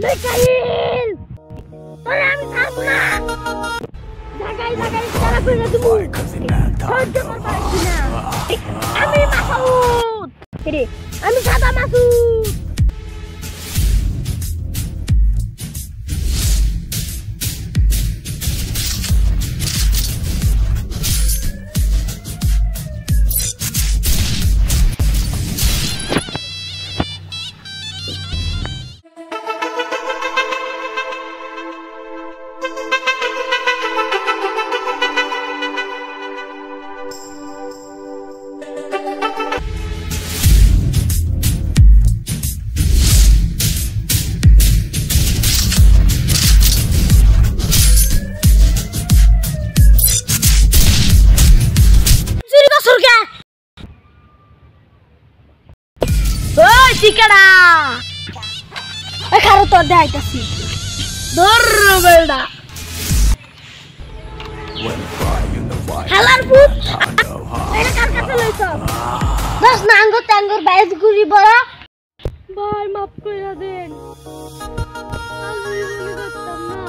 মিকাইল তোরে আমি ছাড়বো না জায়গায় জায়গায় তারা করে দেবো সহ্য করতে পারছি না আমি মাসুদ রে আমি সাদা Masud Tikada. Karo to daitasi. Dorro belda. Halar put. Era kar kache loiso. Das na angor bais guri bora. Bhai maaf koira den. Ami boli kortam na.